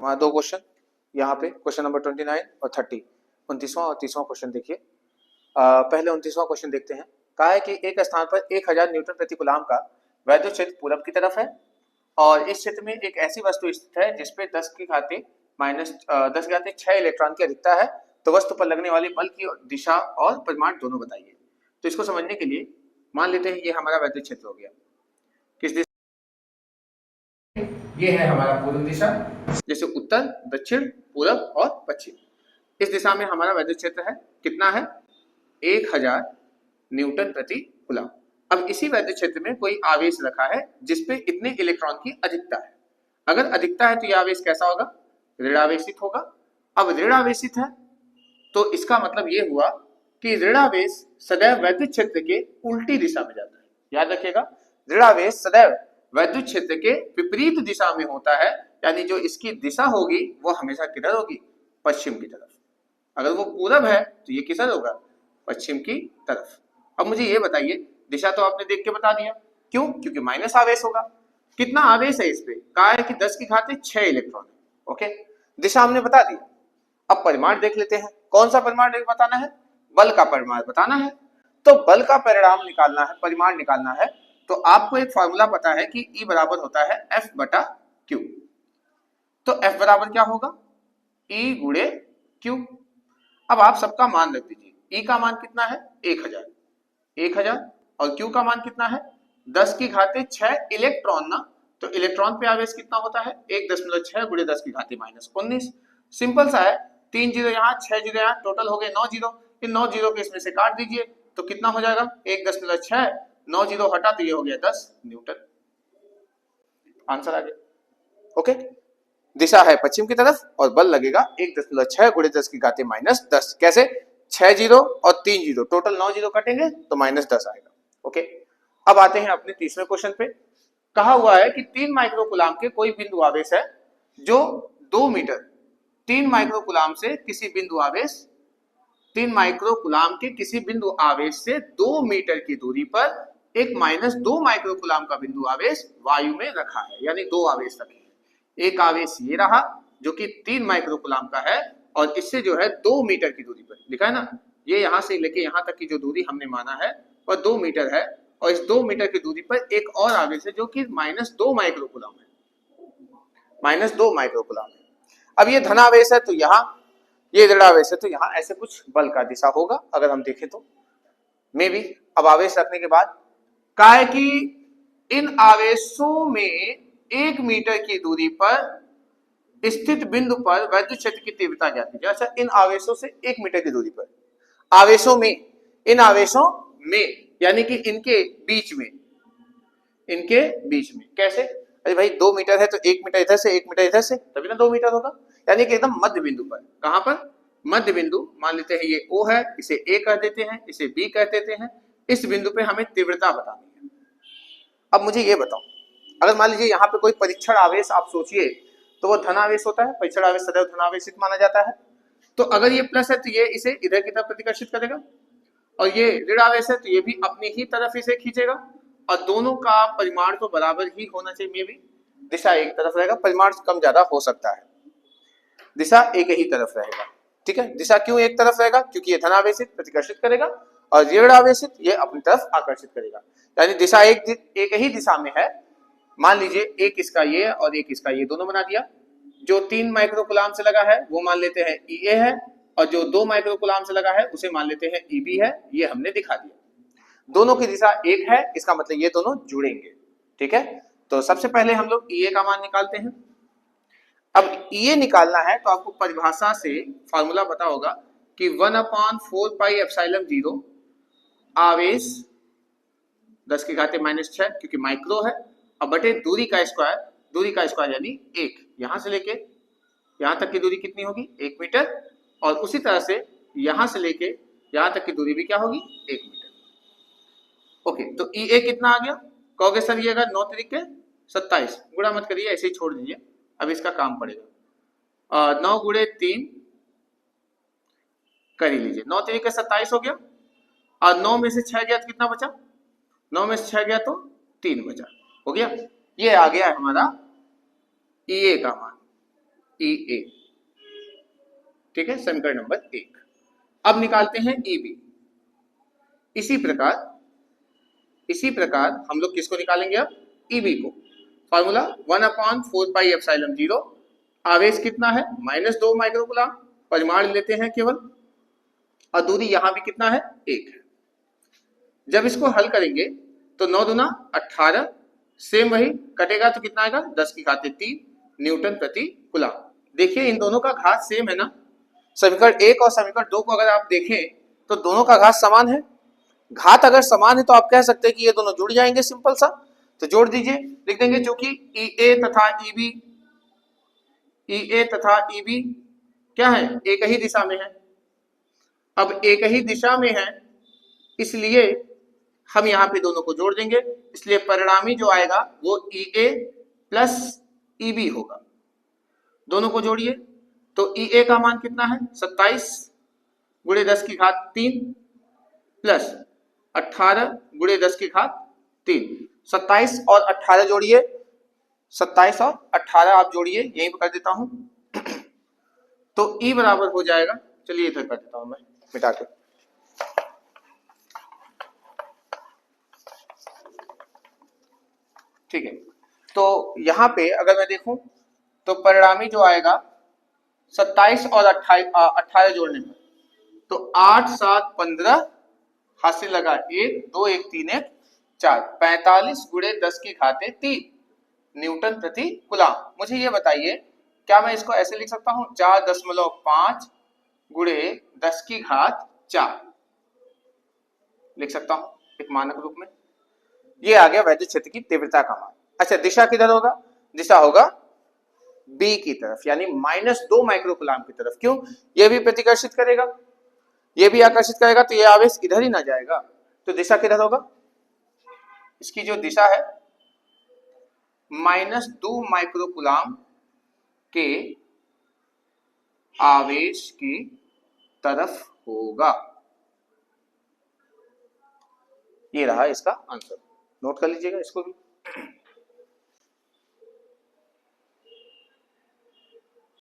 हमारा दो क्वेश्चन यहाँ पे, क्वेश्चन नंबर 29 और 30, 29वां और 30वां क्वेश्चन देखिए। पहले 29वां क्वेश्चन देखते हैं। कहा है कि एक स्थान पर 1000 न्यूटन प्रति कूलाम का वैद्युत क्षेत्र पूरब की तरफ है और इस क्षेत्र में एक ऐसी वस्तु स्थित है जिसपे 10 की घाते माइनस 10 की घाते 6 इलेक्ट्रॉन की अधिकता है, तो वस्तु पर लगने वाले बल की दिशा और परिमाण दोनों बताइए। तो इसको समझने के लिए मान लेते हैं ये हमारा वैद्युत क्षेत्र हो गया। किस दिशा? ये है हमारा पूर्व दिशा, जैसे उत्तर, दक्षिण, पूरब और पश्चिम। इस दिशा में हमारा वैद्युत क्षेत्र है, कितना है? 1000 न्यूटन प्रति कूलम। अब इसी वैद्युत क्षेत्र में कोई आवेश रखा है जिसपे इतने इलेक्ट्रॉन की अधिकता है। अगर अधिकता है तो यह आवेश कैसा होगा? ऋणावेशित होगा। अब ऋणावेशित है तो इसका मतलब ये हुआ कि ऋणावेश सदैव वैद्युत क्षेत्र के उल्टी दिशा में जाता है। याद रखिएगा, ऋणावेश सदैव वैद्युत क्षेत्र के विपरीत दिशा में होता है, यानी जो इसकी दिशा होगी वो हमेशा किधर होगी? पश्चिम की तरफ। अगर वो पूरब है तो ये किधर होगा? पश्चिम की तरफ। अब मुझे ये बताइए, दिशा तो आपने देख के बता दिया, क्यों? क्योंकि माइनस आवेश होगा। कितना आवेश है इस पे? कहा है कि 10 की घाते 6 इलेक्ट्रॉन। ओके, दिशा हमने बता दी। अब परिमाण देख लेते हैं। कौन सा परिमाण बताना है? बल का परिमाण बताना है। तो बल का परिणाम निकालना है, परिमाण निकालना है, तो आपको एक फॉर्मूला पता है कि E बराबर होता है F बटा Q। तो F बराबर क्या होगा? E गुणे Q। अब आप सबका मान रख दीजिए। E का मान कितना है? 1000। 1000 और Q का मान कितना है? 10 की घाते 6 इलेक्ट्रॉन ना, तो इलेक्ट्रॉन पे आवेश कितना होता है? 1.6 गुणे 10 की घाते माइनस 19। सिंपल सा है, 3 जीरो यहाँ, 6 जीरो यहाँ, टोटल हो गए 9 जीरो। इन 9 जीरो के इसमें से काट दीजिए तो कितना हो जाएगा? 1.6, 9 जीरो हटा तो ये हो गया 10 न्यूटन। आंसर आ गया। ओके, दिशा है पश्चिम की तरफ और बल लगेगा 1.6 गुणे 10 की घाते माइनस 10। कैसे? 6 जीरो और 3 जीरो, टोटल 9 जीरो कटेंगे तो माइनस 10 आएगा। ओके, अब आते हैं अपने तीसरे क्वेश्चन पे। कहा हुआ है कि 3 माइक्रोकूलाम के कोई बिंदु आवेश है जो 2 मीटर, 3 माइक्रोकूलाम से किसी बिंदु आवेश, 3 माइक्रोकूलाम के किसी बिंदु आवेश से 2 मीटर की दूरी पर एक -2 माइक्रोकूलाम का बिंदु आवेश वायु में रखा है, यानी दो आवेश रखे हैं। एक आवेश ये रहा जो कि 3 माइक्रोकूलाम का है और इससे जो है 2 मीटर की दूरी पर लिखा है ना, ये यहां से लेके यहां तक की जो दूरी हमने माना है वह 2 मीटर है और इस 2 मीटर की दूरी पर एक और आवेश है जो कि -2 माइक्रोकूलाम है, -2 माइक्रोकूलाम है। अब ये धनावेश है तो यहाँ, ये ऋणावेश है तो यहाँ ऐसे कुछ बल का दिशा होगा अगर हम देखें तो मे भी। अब आवेश रखने के बाद कहा है कि इन आवेशों में 1 मीटर की दूरी पर स्थित बिंदु पर वैद्युत क्षेत्र की तीव्रता ज्ञात कीजिए। अच्छा, इन आवेशों से 1 मीटर की दूरी पर, आवेशों में, इन आवेशों में यानी कि इनके बीच में, इनके बीच में कैसे? अरे भाई 2 मीटर है तो 1 मीटर इधर से 1 मीटर इधर से, तभी ना 2 मीटर होगा। यानी कि एकदम मध्य बिंदु पर। कहां पर? मध्य बिंदु। मान लेते हैं ये O है, इसे A कह देते हैं, इसे B कह देते हैं। इस बिंदु पे हमें तीव्रता बतानी है। अब मुझे ये बताओ, अगर मान लीजिए यहाँ पे कोई परीक्षण आवेश आप सोचिए तो वो धनावेश होता है, परीक्षण आवेश सदैव धनावेशित माना जाता है। तो अगर ये प्लस है तो ये इसे इधर की तरफ प्रतिकर्षित करेगा और ये ऋण आवेश है तो ये भी अपनी ही तरफ इसे खींचेगा और दोनों का परिमाण तो बराबर ही होना चाहिए। मे भी दिशा एक तरफ रहेगा, परिमाण कम ज्यादा हो सकता है, दिशा एक ही तरफ रहेगा। ठीक है, दिशा क्यों एक तरफ रहेगा? क्योंकि ये धनावेशित प्रतिकर्षित करेगा और ऋण आवेशित ये अपनी तरफ आकर्षित करेगा, यानी दिशा एक ही दिशा में है। मान लीजिए एक इसका ये और एक इसका ये, दोनों बना दिया। जो 3 माइक्रोकूलाम से लगा है वो मान लेते हैं EA है और जो 2 माइक्रोकूलाम से लगा है उसे मान लेते हैं EB है। ये हमने दिखा दिया, दोनों की दिशा एक है, इसका मतलब ये दोनों जुड़ेंगे। ठीक है, तो सबसे पहले हम लोग EA का मान निकालते हैं। अब EA निकालना है तो आपको परिभाषा से फॉर्मूला पता होगा कि 1/4 पाई एप्सिलॉन 0 आवेश 10 की घाते -6 क्योंकि माइक्रो है, अब बटे दूरी का स्क्वायर, दूरी का स्क्वायर यानी 1, यहां से लेके यहां तक की दूरी कितनी होगी? 1 मीटर, और उसी तरह से यहां से लेके यहां तक की दूरी भी क्या होगी? 1 मीटर। ओके, तो EA कितना आ गया? कहोगे सर ये अगर 9 तरीके 27, गुणा मत करिए, ऐसे ही छोड़ दीजिए, अब इसका काम पड़ेगा। 9 गुणे 3 कर ही लीजिए, 9 तरीके 27 हो गया और 9 में से 6 गया तो कितना बचा? 9 में से 6 गया तो 3 बचा, हो गया। ये आ गया हमारा EA का मान। ई ए, ठीक है, समीकरण नंबर 1। अब निकालते हैं ई बी। इसी प्रकार हम लोग किसको निकालेंगे अब? ई बी को। फॉर्मूला 1/4πε0। आवेश कितना है? -2 माइक्रोकूलम। परिमाण लेते हैं केवल, और दूरी यहां भी कितना है? 1 है। जब इसको हल करेंगे तो 9 दूना 18, सेम वही कटेगा तो कितना आएगा? 10⁻³ न्यूटन प्रति कूलम। देखिए इन दोनों का घात सेम है ना। समीकरण 1 और समीकरण 2 को अगर आप देखें तो दोनों का घात समान है। घात अगर समान है तो आप कह सकते हैं कि ये दोनों जुड़ जाएंगे, सिंपल सा। तो जोड़ दीजिए, लिख देंगे चूंकि ई ए तथा ई बी क्या है? एक ही दिशा में है। अब एक ही दिशा में है इसलिए हम यहाँ पे दोनों को जोड़ देंगे, इसलिए परिणामी जो आएगा वो ई ए प्लस ई बी होगा। दोनों को जोड़िए तो ई ए का मान कितना है? 27 गुणे 10⁻³ प्लस 18 गुणे 10⁻³ 27 और 18 जोड़िए, 27 और 18 आप जोड़िए, यहीं पर कर देता हूं तो ई बराबर हो जाएगा, चलिए इधर कर देता हूं मैं मिटा के। ठीक है, तो यहां पे अगर मैं देखूं तो परिणामी जो आएगा 27 और 18 जोड़ने में तो 8 7 15 हाथ से लगा 1 2 1 3 1 4 45 गुणे 10⁻³ न्यूटन प्रति कूलम। मुझे ये बताइए क्या मैं इसको ऐसे लिख सकता हूं? 4.5 गुणे 10⁻⁴ लिख सकता हूं एक मानक रूप में। ये आ गया वैद्युत क्षेत्र की तीव्रता का मान। अच्छा, दिशा किधर होगा? दिशा होगा बी की तरफ, यानी -2 माइक्रोकूलम की तरफ। क्यों? ये भी प्रतिकर्षित करेगा, ये भी आकर्षित करेगा, तो ये आवेश इधर ही ना जाएगा। तो दिशा किधर होगा? इसकी जो दिशा है -2 माइक्रोकूलम के आवेश की तरफ होगा। ये रहा इसका आंसर, नोट कर लीजिएगा इसको भी।